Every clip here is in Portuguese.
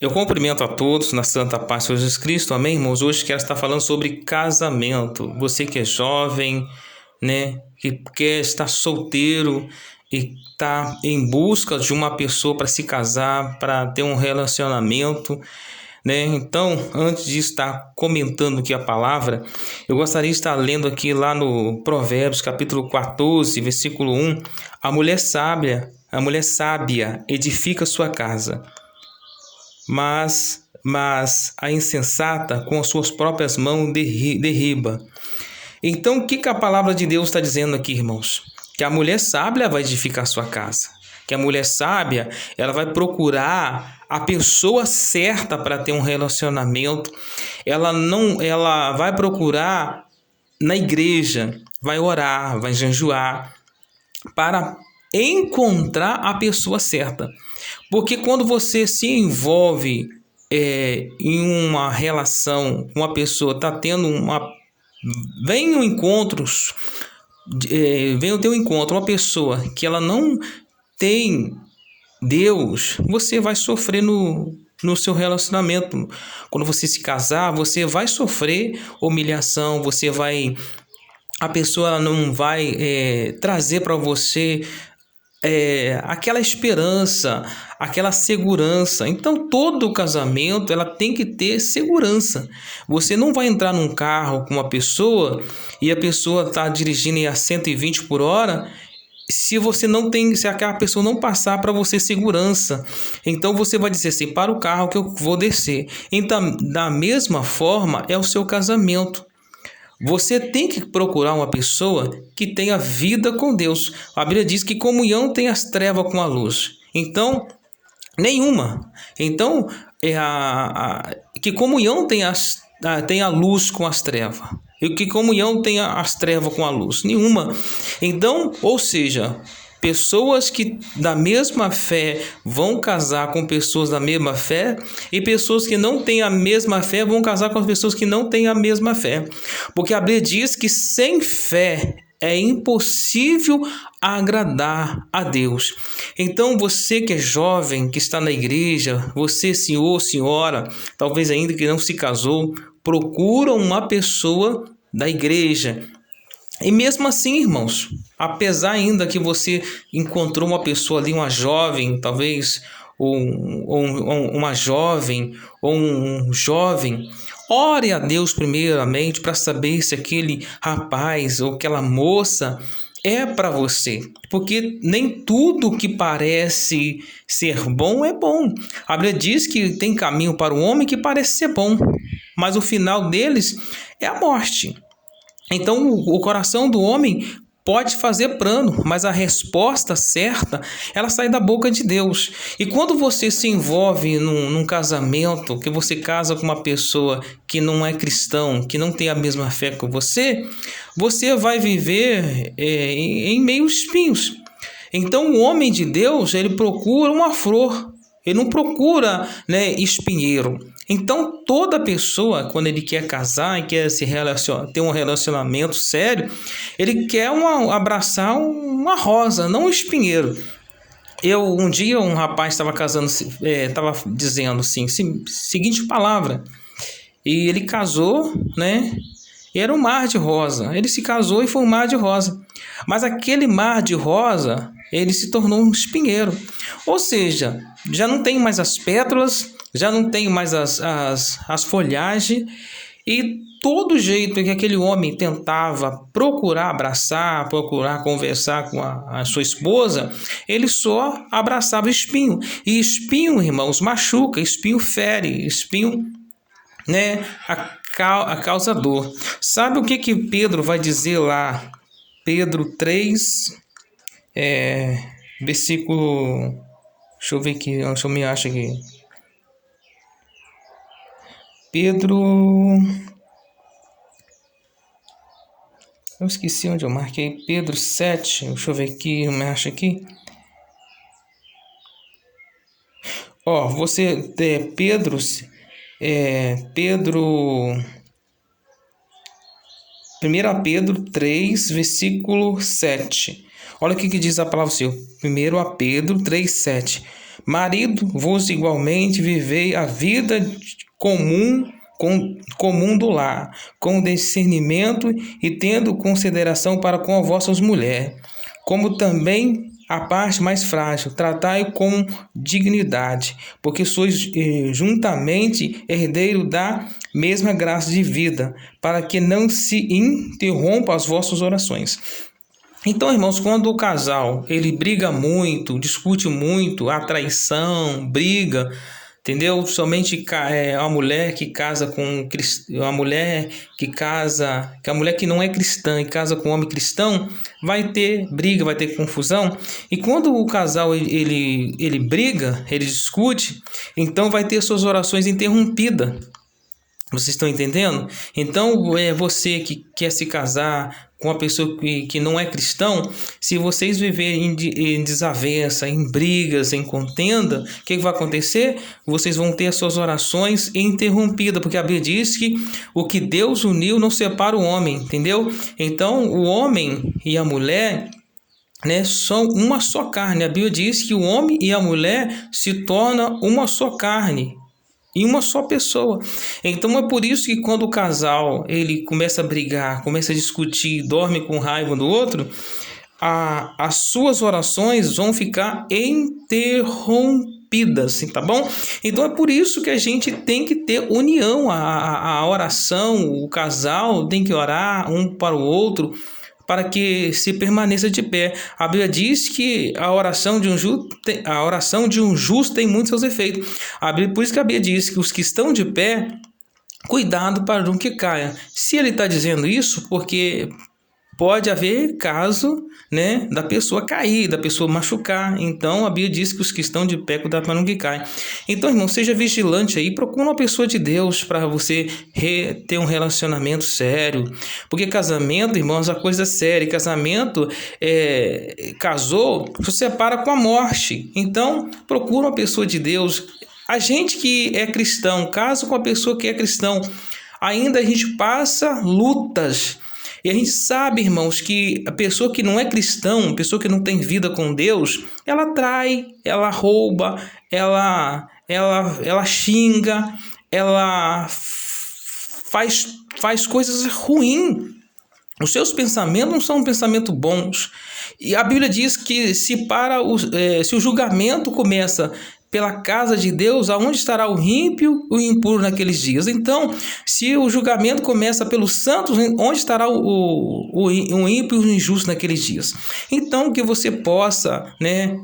Eu cumprimento a todos na Santa Paz de Jesus Cristo, amém, irmãos? Hoje quero estar falando sobre casamento. Você que é jovem, né, que quer estar solteiro e está em busca de uma pessoa para se casar, para ter um relacionamento, né? Então, antes de estar comentando aqui a palavra, eu gostaria de estar lendo aqui lá no Provérbios, capítulo 14, versículo 1. A mulher sábia edifica sua casa, mas a insensata com as suas próprias mãos derriba. Então, o que a palavra de Deus está dizendo aqui, irmãos? Que a mulher sábia vai edificar sua casa. Que a mulher sábia, ela vai procurar a pessoa certa para ter um relacionamento. Ela vai procurar na igreja, vai orar, vai jejuar para encontrar a pessoa certa. Porque quando você se envolve em uma relação com uma pessoa, está tendo vem um encontro, vem o teu encontro, uma pessoa que ela não tem Deus, você vai sofrer no seu relacionamento. Quando você se casar, você vai sofrer humilhação, a pessoa não vai trazer para você aquela esperança, aquela segurança. Então, todo casamento ela tem que ter segurança. Você não vai entrar num carro com uma pessoa e a pessoa está dirigindo a 120 por hora se aquela pessoa não passar para você segurança. Então você vai dizer assim: para o carro que eu vou descer. Então, da mesma forma é o seu casamento. Você tem que procurar uma pessoa que tenha vida com Deus. A Bíblia diz que comunhão tem as trevas com a luz. Então, nenhuma. Então, que comunhão tem a luz com as trevas. E que comunhão tem as trevas com a luz? Nenhuma. Então, ou seja, pessoas que da mesma fé vão casar com pessoas da mesma fé, e pessoas que não têm a mesma fé vão casar com as pessoas que não têm a mesma fé. Porque a Bíblia diz que sem fé é impossível agradar a Deus. Então, você que é jovem, que está na igreja, você, senhor, senhora, talvez ainda que não se casou, procura uma pessoa da igreja. E mesmo assim, irmãos, apesar ainda que você encontrou uma pessoa ali, uma jovem, talvez, ou uma jovem, ou um jovem, ore a Deus primeiramente para saber se aquele rapaz ou aquela moça é para você, porque nem tudo que parece ser bom é bom. A Bíblia diz que tem caminho para o homem que parece ser bom, mas o final deles é a morte. Então, o coração do homem pode fazer plano, mas a resposta certa, ela sai da boca de Deus. E quando você se envolve num casamento, que você casa com uma pessoa que não é cristão, que não tem a mesma fé que você vai viver em meio aos espinhos. Então, o homem de Deus, ele procura uma flor, ele não procura, espinheiro. Então, toda pessoa, quando ele quer casar e quer ter um relacionamento sério, ele quer abraçar uma rosa, não um espinheiro. Um dia, um rapaz estava casando, estava dizendo assim, seguinte palavra, e ele casou, e era um mar de rosa. Ele se casou e foi um mar de rosa. Mas aquele mar de rosa, ele se tornou um espinheiro. Ou seja, já não tem mais as pétalas, já não tem mais as folhagens, e todo jeito que aquele homem tentava procurar abraçar, procurar conversar com a sua esposa, ele só abraçava espinho. E espinho, irmãos, machuca, espinho fere, espinho, a causa dor. Sabe o que Pedro vai dizer lá? Pedro 3, versículo... Deixa eu ver aqui, deixa eu me achar aqui. Pedro... Eu esqueci onde eu marquei. Pedro 7, deixa eu ver aqui, eu me acho aqui. Você... Pedro... Pedro... 1 Pedro 3, versículo 7. Olha o que diz a palavra do Senhor. 1 Pedro 3, 7. Marido, vos igualmente vivei a vida comum do lar, com discernimento e tendo consideração para com as vossas mulheres, como também a parte mais frágil, tratai com dignidade, porque sois juntamente herdeiro da mesma graça de vida, para que não se interrompam as vossas orações. Então, irmãos, quando o casal ele briga muito, discute muito, há traição, briga, entendeu? Somente a mulher que casa com a mulher que a mulher que não é cristã e casa com um homem cristão, vai ter briga, vai ter confusão. E quando o casal ele briga, ele discute, então vai ter suas orações interrompidas. Vocês estão entendendo? Então, você que quer se casar com uma pessoa que não é cristão, se vocês viverem em desavença, em brigas, em contenda, o que vai acontecer? Vocês vão ter as suas orações interrompidas, porque a Bíblia diz que o que Deus uniu não separa o homem, entendeu? Então, o homem e a mulher, né, são uma só carne. A Bíblia diz que o homem e a mulher se tornam uma só carne. Em uma só pessoa. Então é por isso que quando o casal ele começa a brigar, começa a discutir, dorme com raiva do outro, as suas orações vão ficar interrompidas, tá bom? Então é por isso que a gente tem que ter união, a oração, o casal tem que orar um para o outro, para que se permaneça de pé. A Bíblia diz que a oração de um justo tem muitos seus efeitos. Por isso que a Bíblia diz que os que estão de pé, cuidado para não que caia. Se ele está dizendo isso, porque pode haver caso, né, da pessoa cair, da pessoa machucar. Então a Bíblia diz que os que estão de pé, cuidado para não que caia. Então, irmão, seja vigilante aí, procura uma pessoa de Deus para você ter um relacionamento sério. Porque casamento, irmãos, é uma coisa séria. Casamento, casou, se separa com a morte. Então, procura uma pessoa de Deus. A gente que é cristão, casa com a pessoa que é cristão, ainda a gente passa lutas. E a gente sabe, irmãos, que a pessoa que não é cristão, a pessoa que não tem vida com Deus, ela trai, ela rouba, ela xinga, ela faz coisas ruins. Os seus pensamentos não são pensamentos bons. E a Bíblia diz que se o julgamento começa pela casa de Deus, aonde estará o ímpio e o impuro naqueles dias? Então, se o julgamento começa pelos santos, onde estará o ímpio e o injusto naqueles dias? Então, que você possa, né,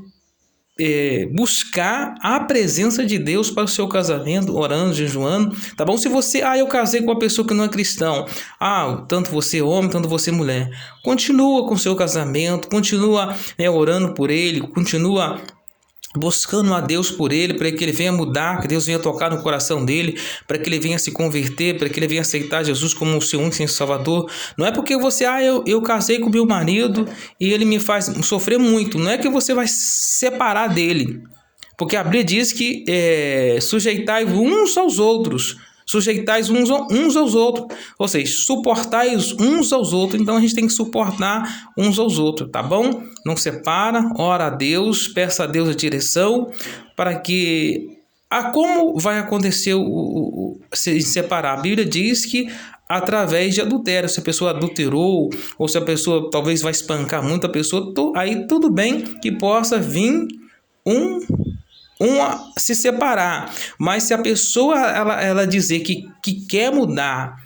buscar a presença de Deus para o seu casamento, orando, jejuando, tá bom? Se você, eu casei com uma pessoa que não é cristão, tanto você homem, tanto você mulher, continua com o seu casamento, continua, né, orando por ele, continua buscando a Deus por ele, para que ele venha mudar, que Deus venha tocar no coração dele, para que ele venha se converter, para que ele venha aceitar Jesus como o seu único Salvador. Não é porque você, eu casei com meu marido e ele me faz sofrer muito. Não é que você vai se separar dele, porque a Bíblia diz que sujeitai uns aos outros. Sujeitais uns aos outros, ou seja, suportais uns aos outros. Então a gente tem que suportar uns aos outros, tá bom? Não separa, ora a Deus, peça a Deus a direção para que como vai acontecer se separar. A Bíblia diz que através de adultério, se a pessoa adulterou ou se a pessoa talvez vai espancar muito a pessoa, aí tudo bem que possa vir se separar, mas se a pessoa ela dizer que quer mudar,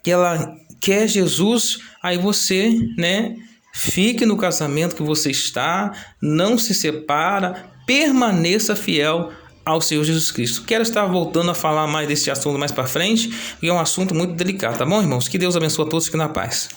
que ela quer Jesus, aí você, né, fique no casamento que você está, não se separa, permaneça fiel ao Senhor Jesus Cristo. Quero estar voltando a falar mais desse assunto mais para frente, porque é um assunto muito delicado, tá bom, irmãos? Que Deus abençoe a todos, fiquem na paz.